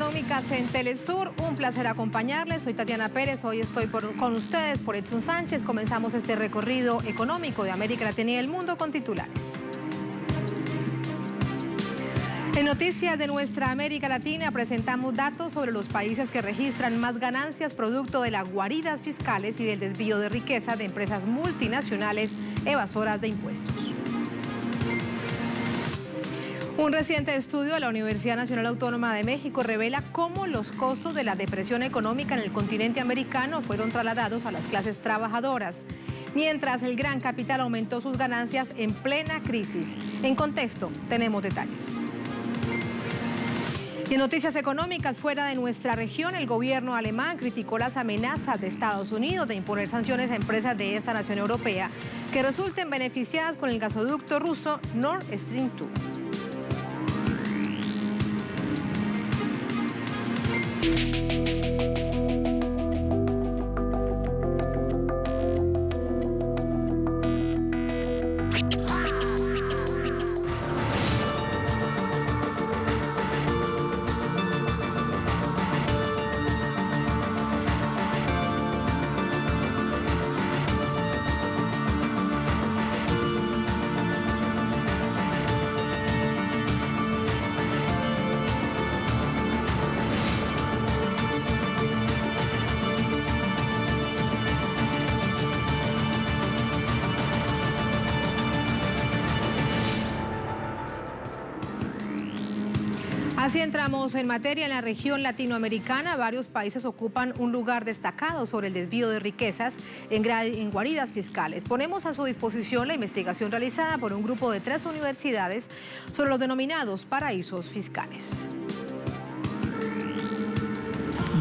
económicas en Telesur. Un placer acompañarles. Soy Tatiana Pérez. Hoy estoy con ustedes por Edson Sánchez. Comenzamos este recorrido económico de América Latina y el mundo con titulares. En noticias de nuestra América Latina presentamos datos sobre los países que registran más ganancias producto de las guaridas fiscales y del desvío de riqueza de empresas multinacionales evasoras de impuestos. Un reciente estudio de la Universidad Nacional Autónoma de México revela cómo los costos de la depresión económica en el continente americano fueron trasladados a las clases trabajadoras, mientras el gran capital aumentó sus ganancias en plena crisis. En contexto, tenemos detalles. Y en noticias económicas fuera de nuestra región, el gobierno alemán criticó las amenazas de Estados Unidos de imponer sanciones a empresas de esta nación europea que resulten beneficiadas con el gasoducto ruso Nord Stream 2. Así entramos en materia. En la región latinoamericana, varios países ocupan un lugar destacado sobre el desvío de riquezas en guaridas fiscales. Ponemos a su disposición la investigación realizada por un grupo de 3 universidades sobre los denominados paraísos fiscales.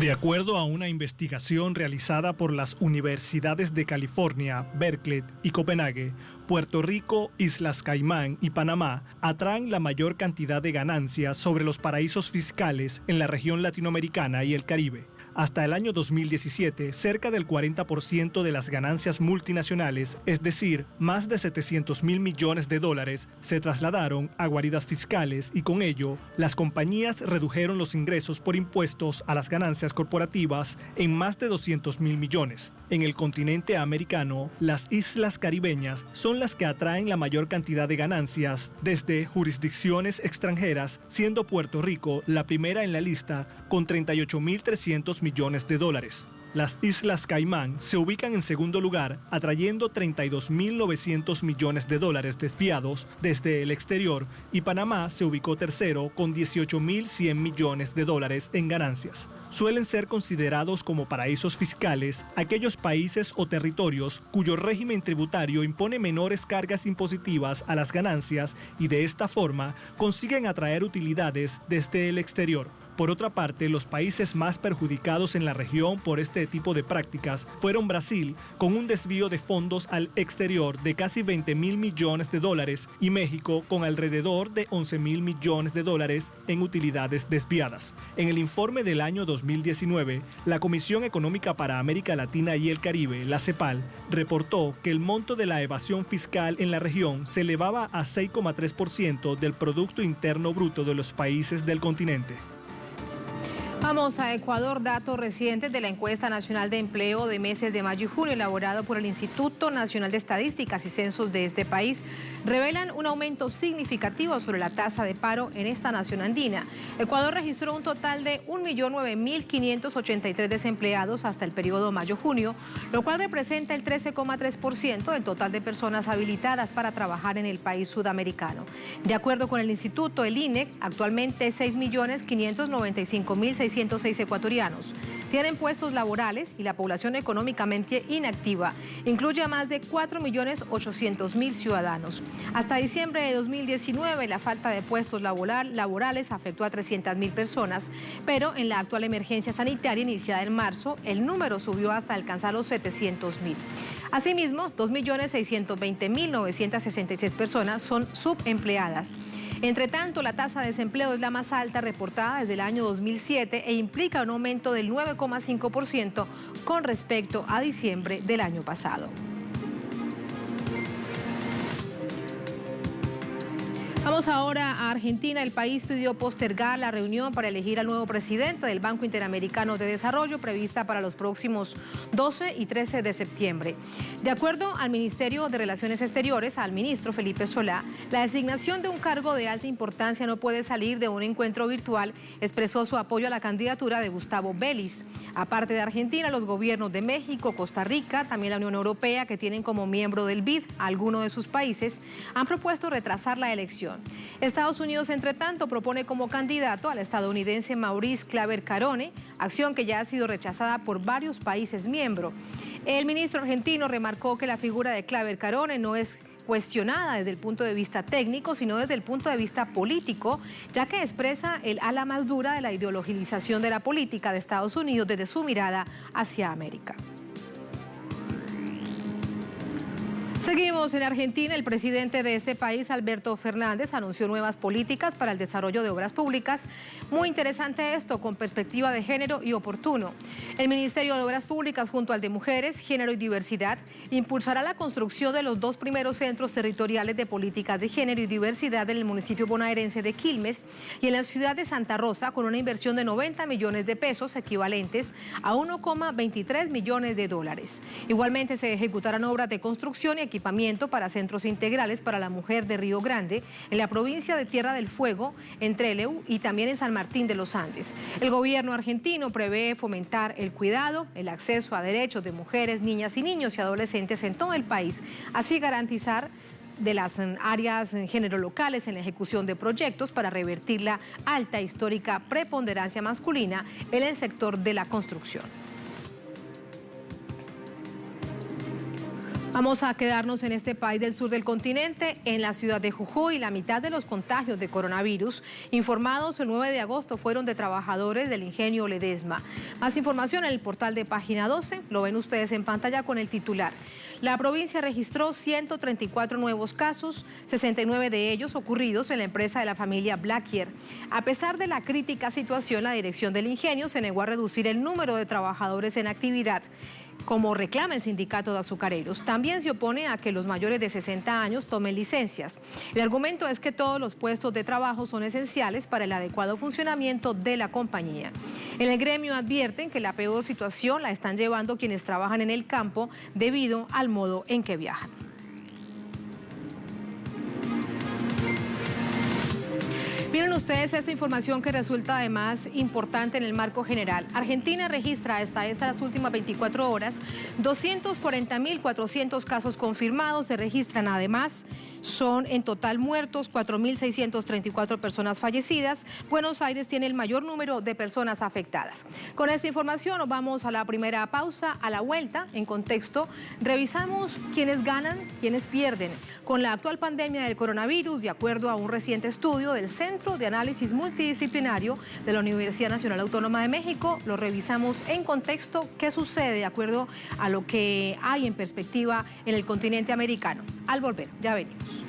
De acuerdo a una investigación realizada por las universidades de California, Berkeley y Copenhague, Puerto Rico, Islas Caimán y Panamá atraen la mayor cantidad de ganancias sobre los paraísos fiscales en la región latinoamericana y el Caribe. Hasta el año 2017, cerca del 40% de las ganancias multinacionales, es decir, más de 700.000 millones de dólares, se trasladaron a guaridas fiscales y con ello, las compañías redujeron los ingresos por impuestos a las ganancias corporativas en más de 200.000 millones. En el continente americano, las islas caribeñas son las que atraen la mayor cantidad de ganancias desde jurisdicciones extranjeras, siendo Puerto Rico la primera en la lista con 38.300 millones de dólares. Las Islas Caimán se ubican en segundo lugar, atrayendo 32.900 millones de dólares desviados desde el exterior, y Panamá se ubicó tercero con 18.100 millones de dólares en ganancias. Suelen ser considerados como paraísos fiscales aquellos países o territorios cuyo régimen tributario impone menores cargas impositivas a las ganancias y de esta forma consiguen atraer utilidades desde el exterior. Por otra parte, los países más perjudicados en la región por este tipo de prácticas fueron Brasil, con un desvío de fondos al exterior de casi 20.000 millones de dólares, y México, con alrededor de 11.000 millones de dólares en utilidades desviadas. En el informe del año 2019, la Comisión Económica para América Latina y el Caribe, la CEPAL, reportó que el monto de la evasión fiscal en la región se elevaba a 6,3% del Producto Interno Bruto de los países del continente. Vamos a Ecuador. Datos recientes de la encuesta nacional de empleo de meses de mayo y junio elaborado por el Instituto Nacional de Estadísticas y Censos de este país revelan un aumento significativo sobre la tasa de paro en esta nación andina. Ecuador registró un total de 1.009.583 desempleados hasta el periodo mayo-junio, lo cual representa el 13,3% del total de personas habilitadas para trabajar en el país sudamericano. De acuerdo con el instituto, el INEC, actualmente 6.595.606 ecuatorianos tienen puestos laborales y la población económicamente inactiva incluye a más de 4.800.000 ciudadanos. Hasta diciembre de 2019, la falta de puestos laborales afectó a 300.000 personas, pero en la actual emergencia sanitaria iniciada en marzo, el número subió hasta alcanzar los 700.000. Asimismo, 2.620.966 personas son subempleadas. Entre tanto, la tasa de desempleo es la más alta reportada desde el año 2007 e implica un aumento del 9,5% con respecto a diciembre del año pasado. Vamos ahora a Argentina. El país pidió postergar la reunión para elegir al nuevo presidente del Banco Interamericano de Desarrollo prevista para los próximos 12 y 13 de septiembre. De acuerdo al Ministerio de Relaciones Exteriores, al ministro Felipe Solá, la designación de un cargo de alta importancia no puede salir de un encuentro virtual. Expresó su apoyo a la candidatura de Gustavo Vélez. Aparte de Argentina, los gobiernos de México, Costa Rica, también la Unión Europea, que tienen como miembro del BID a alguno de sus países, han propuesto retrasar la elección. Estados Unidos, entre tanto, propone como candidato al estadounidense Maurice Claver Carone, acción que ya ha sido rechazada por varios países miembros. El ministro argentino remarcó que la figura de Claver Carone no es cuestionada desde el punto de vista técnico, sino desde el punto de vista político, ya que expresa el ala más dura de la ideologización de la política de Estados Unidos desde su mirada hacia América. Seguimos en Argentina. El presidente de este país, Alberto Fernández, anunció nuevas políticas para el desarrollo de obras públicas. Muy interesante esto, con perspectiva de género y oportuno. El Ministerio de Obras Públicas, junto al de Mujeres, Género y Diversidad, impulsará la construcción de los 2 primeros centros territoriales de políticas de género y diversidad en el municipio bonaerense de Quilmes y en la ciudad de Santa Rosa, con una inversión de 90 millones de pesos, equivalentes a 1,23 millones de dólares. Igualmente se ejecutarán obras de construcción y equipamiento para centros integrales para la mujer de Río Grande, en la provincia de Tierra del Fuego, en Trelew y también en San Martín de los Andes. El gobierno argentino prevé fomentar el cuidado, el acceso a derechos de mujeres, niñas y niños y adolescentes en todo el país, así garantizar de las áreas en género locales en la ejecución de proyectos para revertir la alta histórica preponderancia masculina en el sector de la construcción. Vamos a quedarnos en este país del sur del continente, en la ciudad de Jujuy. La mitad de los contagios de coronavirus informados el 9 de agosto fueron de trabajadores del ingenio Ledesma. Más información en el portal de Página 12, lo ven ustedes en pantalla con el titular. La provincia registró 134 nuevos casos, 69 de ellos ocurridos en la empresa de la familia Blaquier. A pesar de la crítica situación, la dirección del ingenio se negó a reducir el número de trabajadores en actividad, como reclama el sindicato de azucareros. También se opone a que los mayores de 60 años tomen licencias. El argumento es que todos los puestos de trabajo son esenciales para el adecuado funcionamiento de la compañía. En el gremio advierten que la peor situación la están llevando quienes trabajan en el campo debido al modo en que viajan. Miren ustedes esta información que resulta además importante en el marco general. Argentina registra hasta las últimas 24 horas 240.400 casos confirmados. Se registran además, son en total muertos, 4.634 personas fallecidas. Buenos Aires tiene el mayor número de personas afectadas. Con esta información nos vamos a la primera pausa. A la vuelta, en contexto, revisamos quiénes ganan, quiénes pierden con la actual pandemia del coronavirus, de acuerdo a un reciente estudio del Centro de Análisis Multidisciplinario de la Universidad Nacional Autónoma de México. Lo revisamos en contexto, qué sucede de acuerdo a lo que hay en perspectiva en el continente americano. Al volver, ya venimos.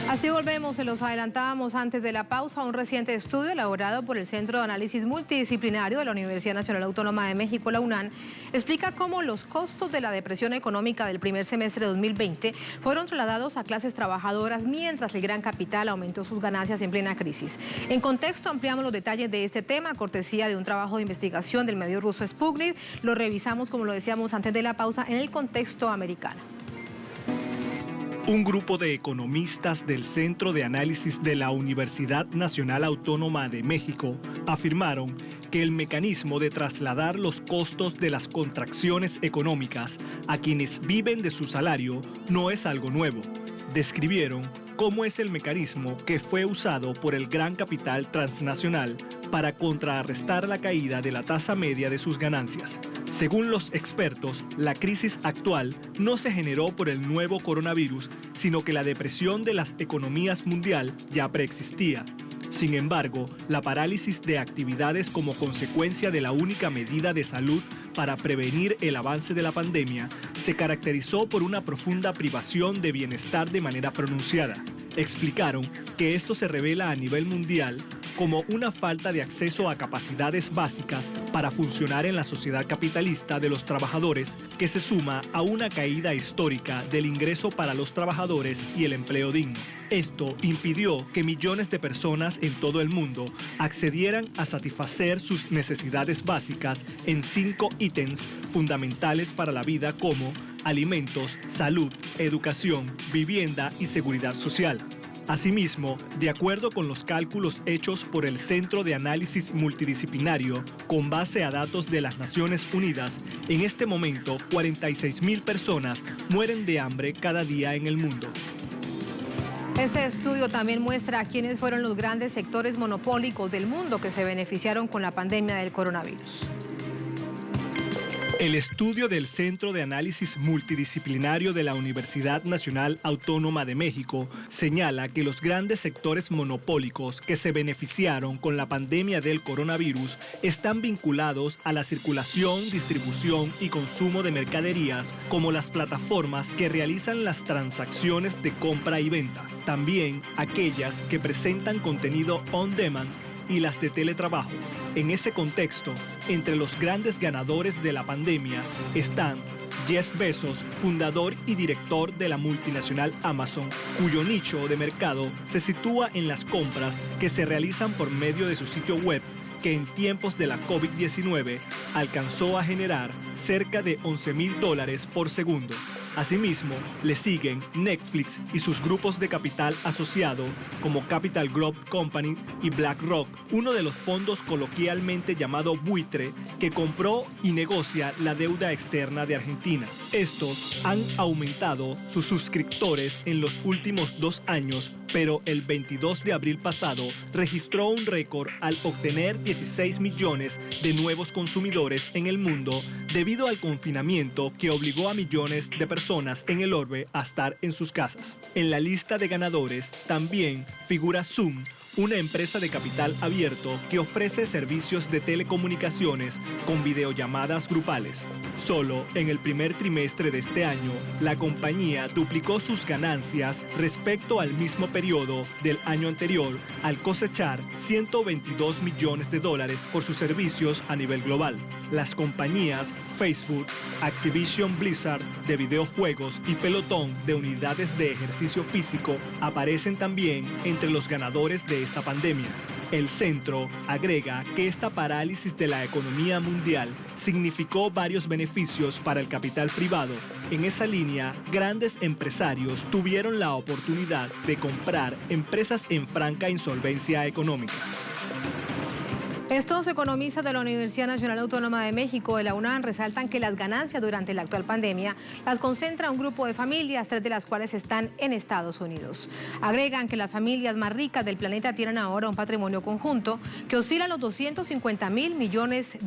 Así volvemos, se los adelantábamos antes de la pausa. Un reciente estudio elaborado por el Centro de Análisis Multidisciplinario de la Universidad Nacional Autónoma de México, la UNAM, explica cómo los costos de la depresión económica del primer semestre de 2020 fueron trasladados a clases trabajadoras mientras el gran capital aumentó sus ganancias en plena crisis. En contexto, ampliamos los detalles de este tema, cortesía de un trabajo de investigación del medio ruso Sputnik. Lo revisamos, como lo decíamos antes de la pausa, en el contexto americano. Un grupo de economistas del Centro de Análisis de la Universidad Nacional Autónoma de México afirmaron que el mecanismo de trasladar los costos de las contracciones económicas a quienes viven de su salario no es algo nuevo. Describieron cómo es el mecanismo que fue usado por el gran capital transnacional para contrarrestar la caída de la tasa media de sus ganancias. Según los expertos, la crisis actual no se generó por el nuevo coronavirus, sino que la depresión de las economías mundial ya preexistía. Sin embargo, la parálisis de actividades como consecuencia de la única medida de salud para prevenir el avance de la pandemia se caracterizó por una profunda privación de bienestar de manera pronunciada. Explicaron que esto se revela a nivel mundial como una falta de acceso a capacidades básicas para funcionar en la sociedad capitalista de los trabajadores, que se suma a una caída histórica del ingreso para los trabajadores y el empleo digno. Esto impidió que millones de personas en todo el mundo accedieran a satisfacer sus necesidades básicas en 5 ítems fundamentales para la vida como alimentos, salud, educación, vivienda y seguridad social. Asimismo, de acuerdo con los cálculos hechos por el Centro de Análisis Multidisciplinario, con base a datos de las Naciones Unidas, en este momento 46.000 personas mueren de hambre cada día en el mundo. Este estudio también muestra quiénes fueron los grandes sectores monopólicos del mundo que se beneficiaron con la pandemia del coronavirus. El estudio del Centro de Análisis Multidisciplinario de la Universidad Nacional Autónoma de México señala que los grandes sectores monopólicos que se beneficiaron con la pandemia del coronavirus están vinculados a la circulación, distribución y consumo de mercaderías, como las plataformas que realizan las transacciones de compra y venta, también aquellas que presentan contenido on demand y las de teletrabajo. En ese contexto, entre los grandes ganadores de la pandemia están Jeff Bezos, fundador y director de la multinacional Amazon, cuyo nicho de mercado se sitúa en las compras que se realizan por medio de su sitio web, que en tiempos de la COVID-19 alcanzó a generar cerca de $11,000 por segundo. Asimismo, le siguen Netflix y sus grupos de capital asociado como Capital Group Company y BlackRock, uno de los fondos coloquialmente llamado buitre que compró y negocia la deuda externa de Argentina. Estos han aumentado sus suscriptores en los últimos 2 años, pero el 22 de abril pasado registró un récord al obtener 16 millones de nuevos consumidores en el mundo debido al confinamiento que obligó a millones de personas en el orbe a estar en sus casas. En la lista de ganadores también figura Zoom, una empresa de capital abierto que ofrece servicios de telecomunicaciones con videollamadas grupales. Solo en el primer trimestre de este año, la compañía duplicó sus ganancias respecto al mismo periodo del año anterior, al cosechar $122 millones por sus servicios a nivel global. Las compañías Facebook, Activision Blizzard de videojuegos y Peloton de unidades de ejercicio físico aparecen también entre los ganadores de esta pandemia. El centro agrega que esta parálisis de la economía mundial significó varios beneficios para el capital privado. En esa línea, grandes empresarios tuvieron la oportunidad de comprar empresas en franca insolvencia económica. Estos economistas de la Universidad Nacional Autónoma de México, de la UNAM, resaltan que las ganancias durante la actual pandemia las concentra un grupo de familias, 3 de las cuales están en Estados Unidos. Agregan que las familias más ricas del planeta tienen ahora un patrimonio conjunto que oscila a los $250,000 millones.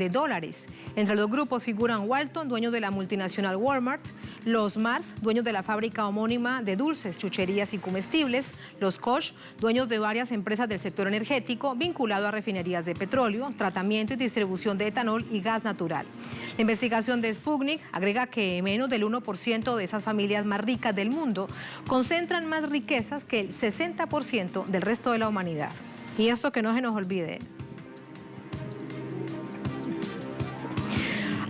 Entre los grupos figuran Walton, dueño de la multinacional Walmart, los Mars, dueños de la fábrica homónima de dulces, chucherías y comestibles, los Koch, dueños de varias empresas del sector energético vinculado a refinerías de petróleo, tratamiento y distribución de etanol y gas natural. La investigación de Sputnik agrega que menos del 1% de esas familias más ricas del mundo concentran más riquezas que el 60% del resto de la humanidad. Y esto que no se nos olvide.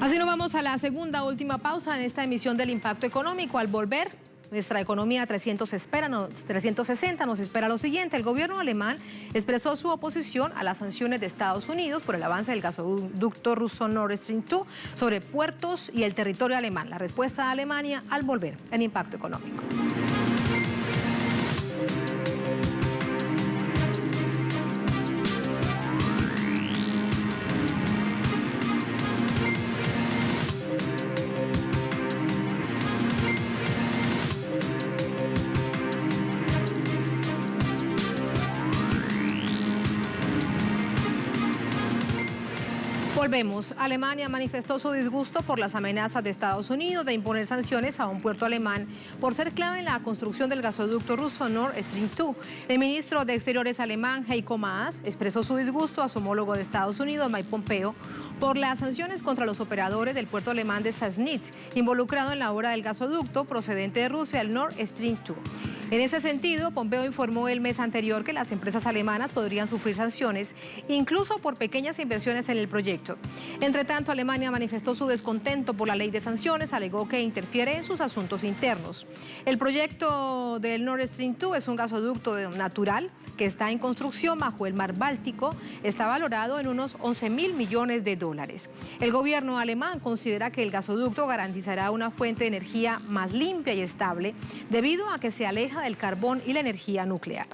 Así nos vamos a la segunda última pausa en esta emisión del Impacto Económico. Al volver, nuestra economía 360 nos espera lo siguiente. El gobierno alemán expresó su oposición a las sanciones de Estados Unidos por el avance del gasoducto ruso Nord Stream 2 sobre puertos y el territorio alemán. La respuesta de Alemania al volver en Impacto Económico. Volvemos. Alemania manifestó su disgusto por las amenazas de Estados Unidos de imponer sanciones a un puerto alemán por ser clave en la construcción del gasoducto ruso Nord Stream 2. El ministro de Exteriores alemán, Heiko Maas, expresó su disgusto a su homólogo de Estados Unidos, Mike Pompeo, por las sanciones contra los operadores del puerto alemán de Sassnitz, involucrado en la obra del gasoducto procedente de Rusia, el Nord Stream 2. En ese sentido, Pompeo informó el mes anterior que las empresas alemanas podrían sufrir sanciones, incluso por pequeñas inversiones en el proyecto. Entre tanto, Alemania manifestó su descontento por la ley de sanciones, alegó que interfiere en sus asuntos internos. El proyecto del Nord Stream 2 es un gasoducto natural que está en construcción bajo el mar Báltico, está valorado en unos 11.000 millones de dólares. El gobierno alemán considera que el gasoducto garantizará una fuente de energía más limpia y estable debido a que se aleja del carbón y la energía nuclear.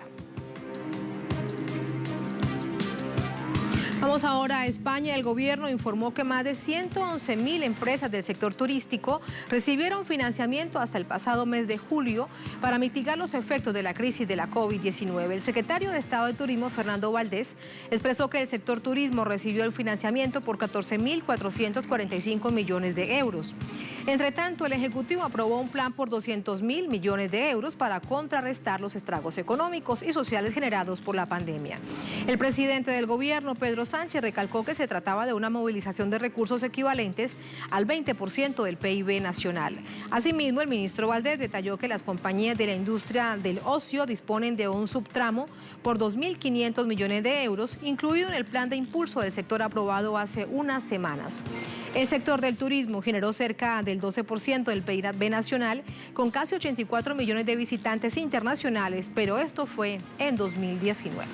Vamos ahora a España. El gobierno informó que más de 111.000 empresas del sector turístico recibieron financiamiento hasta el pasado mes de julio para mitigar los efectos de la crisis de la COVID-19. El secretario de Estado de Turismo, Fernando Valdés, expresó que el sector turismo recibió el financiamiento por 14.445 millones de euros. Entre tanto, el Ejecutivo aprobó un plan por 200.000 millones de euros para contrarrestar los estragos económicos y sociales generados por la pandemia. El presidente del gobierno, Pedro Sánchez, recalcó que se trataba de una movilización de recursos equivalentes al 20% del PIB nacional. Asimismo, el ministro Valdés detalló que las compañías de la industria del ocio disponen de un subtramo por 2.500 millones de euros, incluido en el plan de impulso del sector aprobado hace unas semanas. El sector del turismo generó cerca del 12% del PIB nacional, con casi 84 millones de visitantes internacionales, pero esto fue en 2019.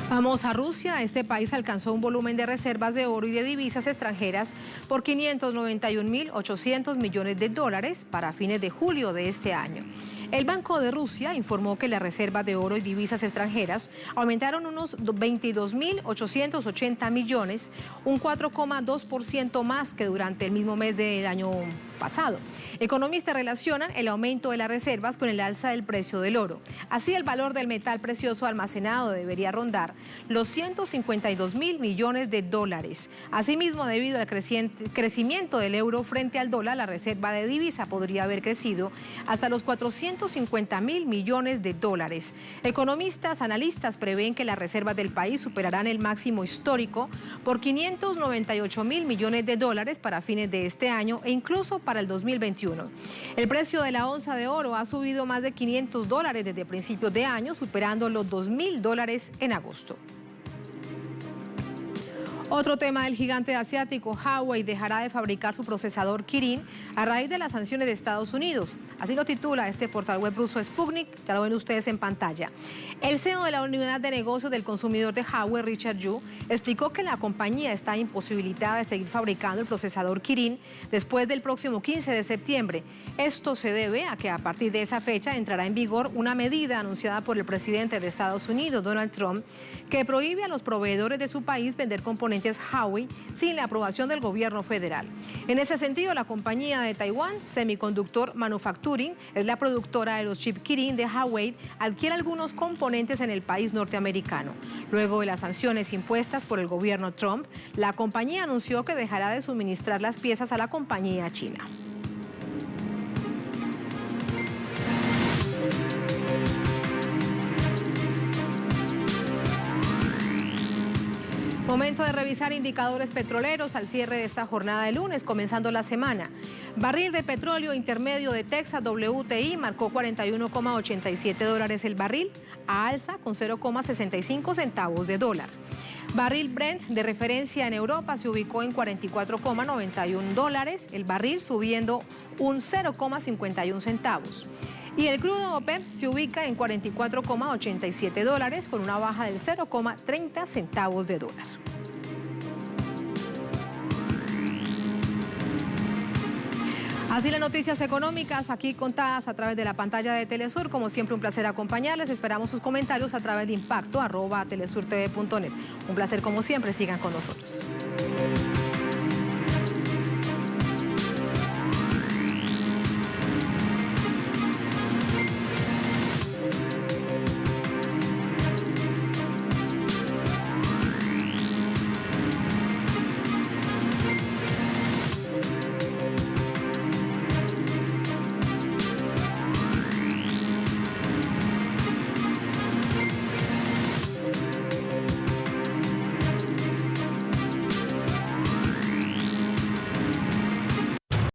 Vamos a Rusia. Este país alcanzó un volumen de reservas de oro y de divisas extranjeras por 591.800 millones de dólares para fines de julio de este año. El Banco de Rusia informó que las reservas de oro y divisas extranjeras aumentaron unos 22.880 millones, un 4,2% más que durante el mismo mes del año pasado. Economistas relacionan el aumento de las reservas con el alza del precio del oro. Así, el valor del metal precioso almacenado debería rondar los 152.000 millones de dólares. Asimismo, debido al crecimiento del euro frente al dólar, la reserva de divisa podría haber crecido hasta los 450.000 millones de dólares. Economistas, analistas prevén que las reservas del país superarán el máximo histórico por 598.000 millones de dólares para fines de este año e incluso para el 2021. El precio de la onza de oro ha subido más de $500 desde principios de año, superando los $2.000 en agosto. Otro tema del gigante asiático, Huawei dejará de fabricar su procesador Kirin a raíz de las sanciones de Estados Unidos. Así lo titula este portal web ruso Sputnik, ya lo ven ustedes en pantalla. El CEO de la Unidad de Negocios del Consumidor de Huawei, Richard Yu, explicó que la compañía está imposibilitada de seguir fabricando el procesador Kirin después del próximo 15 de septiembre. Esto se debe a que a partir de esa fecha entrará en vigor una medida anunciada por el presidente de Estados Unidos, Donald Trump, que prohíbe a los proveedores de su país vender componentes Huawei sin la aprobación del gobierno federal. En ese sentido, la compañía de Taiwán, Semiconductor Manufacturing, es la productora de los chips Kirin de Huawei, adquiere algunos componentes en el país norteamericano. Luego de las sanciones impuestas por el gobierno Trump, la compañía anunció que dejará de suministrar las piezas a la compañía china. Momento de revisar indicadores petroleros al cierre de esta jornada de lunes, comenzando la semana. Barril de petróleo intermedio de Texas WTI marcó $41,87 el barril, a alza con 0,65 centavos de dólar. Barril Brent de referencia en Europa se ubicó en $44,91 el barril, subiendo un 0,51 centavos. Y el crudo OPEP se ubica en $44,87 con una baja del 0,30 centavos de dólar. Así las noticias económicas aquí contadas a través de la pantalla de Telesur. Como siempre, un placer acompañarles. Esperamos sus comentarios a través de impacto@telesurtv.net. Un placer como siempre, sigan con nosotros.